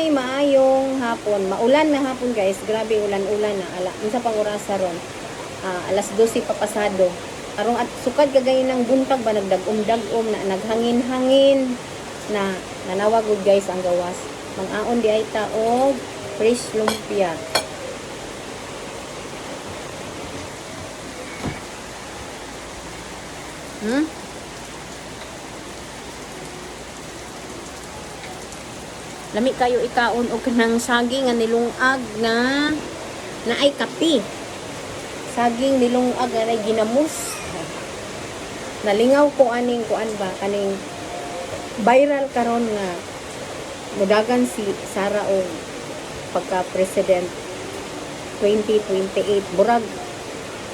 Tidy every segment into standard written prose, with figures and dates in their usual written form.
maayong hapon. Maulan na hapon guys. Grabe ulan-ulan na. Unsa pang oras ron? Alas 12 pa pasado. Arong at sukad kagay ng buntag ba nagdagom-dagom na naghangin-hangin na nanawag gud guys ang gawas. Mang-aon di ay taog fresh lumpia. Lami kayo ikaon og kanang saging nga nilungag na ay kapi. Saging nilungag nga ginamos. Nalingaw ko aning kuan ba kaning viral karon nga mudagan si Sara og pagka president 2028 burag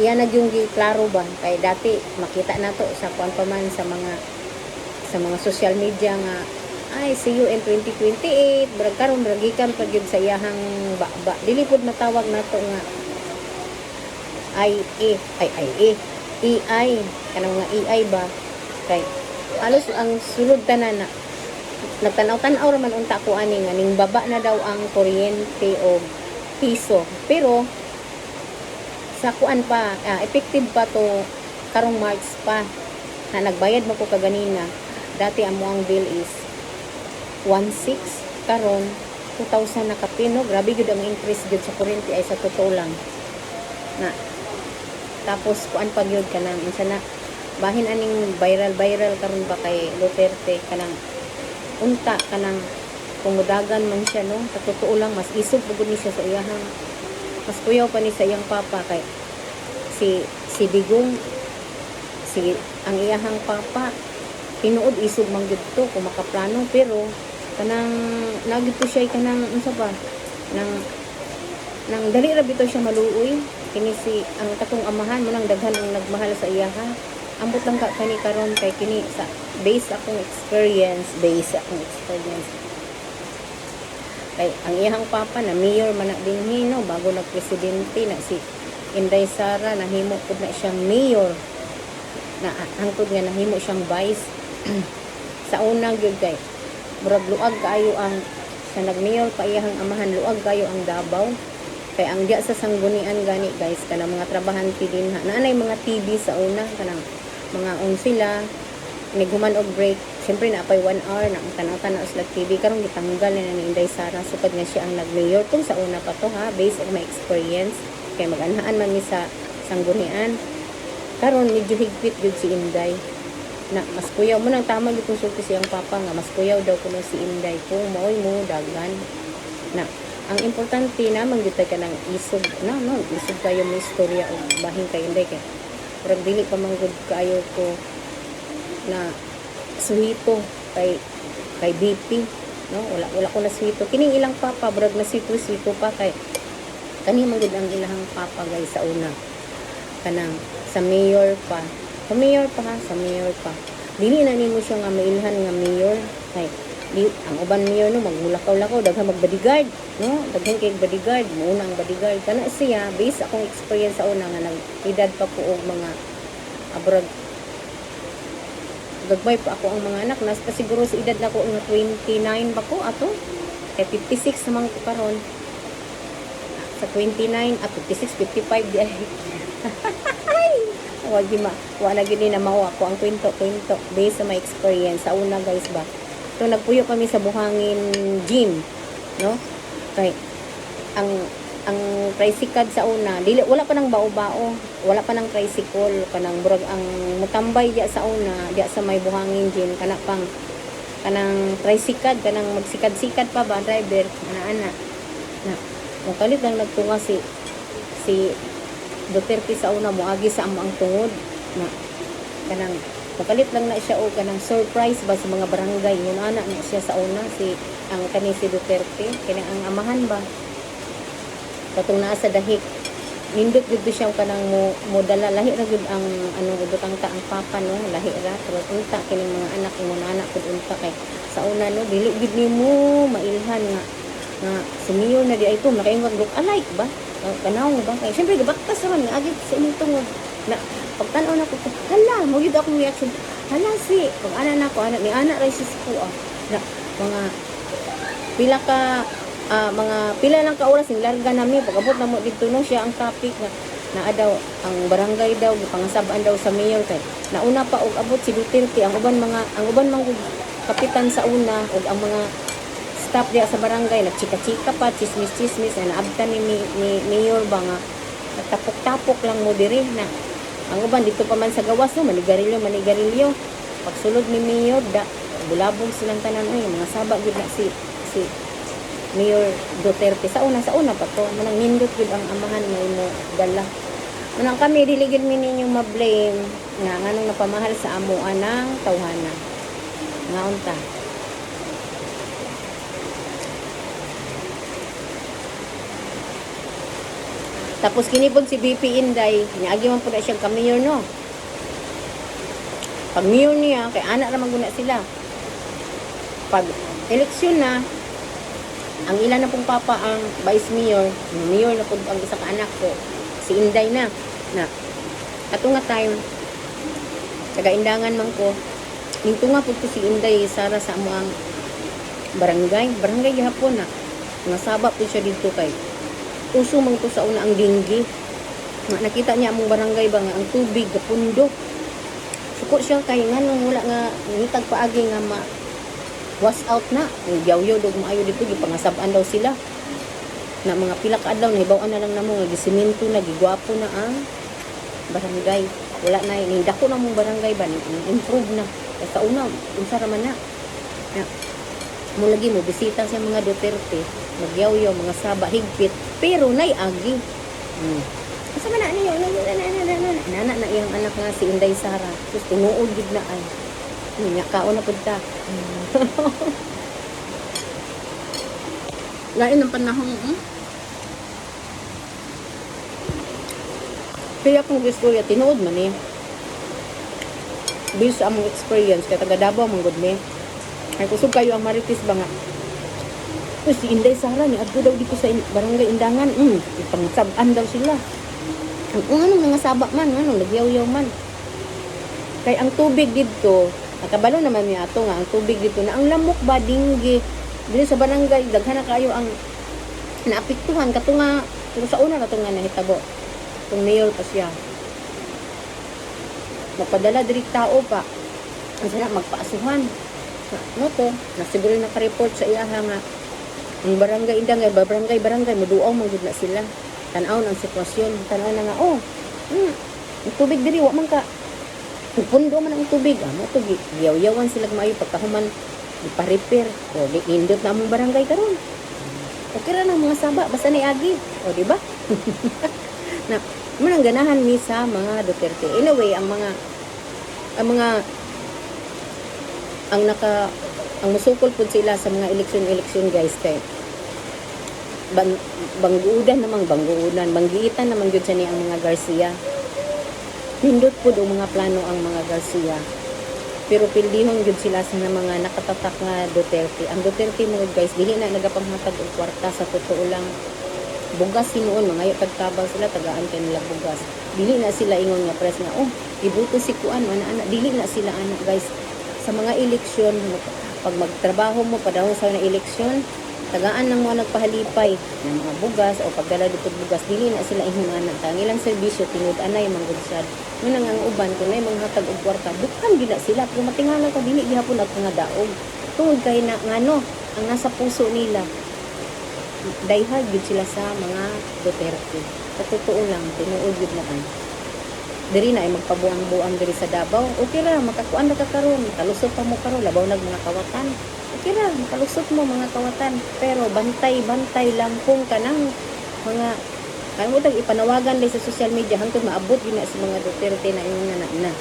iya na yung klaro ba kay dati makita nato sa kuan pa man sa mga social media nga ay see you in 2028 brag karon ragikan pag yun sa iyahang ba dili pud matawag nato nga AI kanang nga AI ba kay alos ang sulod tanan na nagtanaw-tanaw raman unta ko ani nga ning baba na daw ang kuryente o piso pero sa kuan pa effective pa to karong March pa na nagbayad mo ko kaganina dati amo ang bill is 1,600 karon 2,000 na kapino. Grabe gud ang increase gud sa kuryente ay sa totoo lang. Na tapos kuan pag yun kanang unsa na bahin aning viral karon ba kay Duterte kanang unta kanang kumudagan man siya no. Sa totoo lang mas isog pugod ni siya sa iyahang mas kuyaw pa ni sa iyang papa kay si Digong ang iyahang papa tinuod isog man gud to kung makaplano pero kanang nagito siya kanang unsa ba nang dali ra bitaw siya maluoy kini si ang katong amahan mo nang daghan ang nagmahal sa iyaha ambot lang ka kani karon kay kini sa base akong experience kay ang iyahang papa na mayor man na dinhi no bago nagpresidente na si Inday Sara nahimo pud na siyang mayor na hangtod nga nahimo siyang vice sa unang gyud kay murag luag kaayo ang sa nagmayor pa iyahang amahan luag kayo ang Davao kay ang diya sa sanggunian gani guys kanang mga trabahante din ha naanay mga TV sa una kanang mga on sila niguman og break syempre na pay 1 hour na tanaw-tanaw sila TV karon gitanggal na ni Inday Sara sukad nga siya ang nagmayor kung sa una pa to ha based on my experience kay mag-anhaan man mi sa sanggunian karon medyo higpit jud si Inday na mas kuyaw mo nang tama yung konsulti siyang papa nga mas kuyaw daw kuno si Inday kung maoy mo dagan na ang importante na manggitay ka ng isog na no isog kayo mo istorya o bahin kay Inday kay pero dili pa manggod kayo ko na suhito kay BP no wala ko na suhito kining ilang papa brag na suhito pa kay kani manggod ang ilang papa guys sa una kanang sa mayor pa sa mayor pa dili na nimo siya nga mailhan nga mayor kay ang uban mayor no magmulakaw-lakaw daghan magbodyguard no daghan kay bodyguard muna ang bodyguard kana siya based akong experience sa una nga nag-edad pa ko og mga abrag gagbay pa ako ang mga anak nas pa siguro sa edad nako nga 29 ba ko ato kay 56 naman ko karon sa 29 at 56 55 di ay wala gini na mao ako ang kwento based sa my experience sa una guys ba so nagpuyo kami sa buhangin gym no kay ang tricycle sa una dili wala pa nang bao-bao wala pa nang tricycle kanang burag ang mutambay diya sa una diya sa may buhangin gym kanang tricycle kanang magsikad-sikad pa ba driver ana na mukalit lang nagtunga si Duterte sa una moagi sa amang tungod na kanang makalit lang na siya o kanang surprise ba sa mga barangay yun anak na siya sa una si Duterte kanang ang amahan ba katong naa sa dahik nindot gud siya kanang mo dala lahi ra gud ang ubutang ta ang papa no lahi ra pero unta kining mga anak mo anak pud unta kay sa una no dili gud nimo mailhan nga si mayor na di ay to nakaingwag look alike ba kanaw ba kay syempre gabaktas naman nga agit sa inyong tungod na pagtanaw na ko hala mo yun akong reaction hala si pag ana na ko anak ni ana ra si ko na mga pila ka mga pila lang ka oras ning larga nami pag-abot na mo dito no siya ang topic na daw ang barangay daw gipangasab-an daw sa mayor kay nauna pa og abot si Duterte ang uban mga kapitan sa una ug ang mga staff diya sa barangay nagchika-chika pa chismis-chismis na naabtan ni mayor ba nga tapok-tapok lang mo diri na ang uban dito pa man sa gawas no manigarilyo pagsulod ni mayor bulabog silang tanan ay mga saba gid na si Mayor Duterte sa una pa to manang nindot gid ang amahan nga imo dala manang kami dili gid mi ninyo ma-blame nga nganong napamahal sa amo anang tawhana nga unta tapos kinipod si BP Inday niagi man pud na siyang ka-mayor no pag mayor niya kay anak ra maguna sila pag eleksyon na ang ilan na pong papa ang vice mayor na po ang isa ka anak ko si Inday na ato nga time taga-indangan man ko ninto nga po si Inday Sara sa amo ang barangay gihapon na nga saba po siya dito kay uso man to sa una ang dinggi nga nakita niya among barangay ba nga ang tubig gapundo suko siya kay nganong wala nga ngitag paagi nga wash out na. Yaw-yaw dog maayo dito gipangasab-an daw sila. Na mga pila ka adlaw nahibaw-an na lang namo nga gisemento na gigwapo na ang barangay. Wala na ini dako na mong barangay ba improve na. Sa una unsa ra man na. Mo lagi mo bisita sa mga Duterte, magyaw-yaw mga saba higpit pero nay agi. Asa man na niyo nana na iyang anak nga si Inday Sara. Sus tinuod gid na ay. Nya kaon na pud ta. Lain ang panahon. Kaya kung gusto ya tinuod man eh. Based sa among experience kay taga Davao man gud ni. Ay kusog kayo ang marites ba nga. Si Inday Sara ni adto daw dito sa barangay Indangan. Ipangsab-an daw sila. Anong mga saba man, nagyaw-yaw man. Kay ang tubig dito nakabalo naman niya ato nga ang tubig dito na ang lamok ba dinggi dili sa barangay daghan na kayo ang naapektuhan kato nga kung sa una kato nga nahitabo kung mayor pa siya magpadala diri tao pa ang sana magpaasuhan no to nasiguro naka-report sa iya nga ang barangay Indangay barangay moduaw man gud na sila tan-aw ang sitwasyon tan-aw na nga ang tubig diri wa man ka pundo man ang tubig amo to giyaw-yawan sila maayo pagkahuman ipa-repair o indot na among barangay karon okay ra nang mga saba basta ni agi o di ba na man ang ganahan ni sa mga Duterte anyway ang musukol pud sila sa mga eleksyon guys kay banggiitan naman gyud sa ni ang mga Garcia nindot po ang mga plano ang mga Garcia pero pildihon gyud sila sa mga nakatatak nga Duterte ang Duterte mo guys dili na nagapanghatag og kwarta sa totoo lang bugas sinuon mga pagtabang sila tagaan kay nila bugas dili na sila ingon nga press nga ibuto si kuan ana dili na sila ana guys sa mga eleksyon pag magtrabaho mo padahon sa na eleksyon tagaan lang mo nagpahalipay ng mga bugas o pagdala dito bugas dili na sila ihungana ta ang ilang serbisyo tinud-anay mangudsad mo nang ang uban kun nay mga hatag og kwarta dukhan gid sila kung matingala ka dili gihapon ako nga daog tungod kay na ngano ang nasa puso nila dayhag gid sila sa mga Duterte sa totoo lang tinuod gid na ay diri na ay magpabuang-buang diri sa Davao okay ra makakuan ra ka karon kalusot pa mo karon labaw nag mga kawatan okay ra kalusot mo mga kawatan pero bantay lang kung kanang mga kaya mo tag ipanawagan din sa social media hangtod maabot yun na sa mga Duterte na ingon na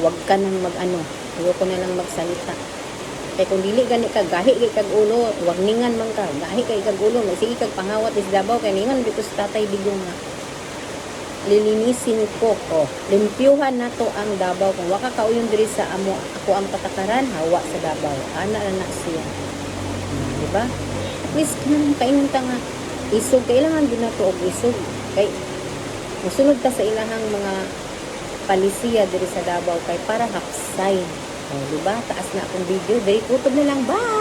wag ka nang ayoko na lang magsalita kay kung dili gani ka gahi kay kag ulo warningan man ka gahi kay kag ulo sige kag pangawat is Davao kay ningon dito sa Tatay Digong nga lilinisin ko limpyuhan na to ang Davao kung waka kauyon diri sa ako ang patakaran hawa sa Davao ana na siya di ba at least kaingon ta nga isog kailangan din nato og isog kay musunod ta sa ilahang mga palisiya diri sa Davao kay para hapsay di ba taas na akong video diri kutob na lang bye.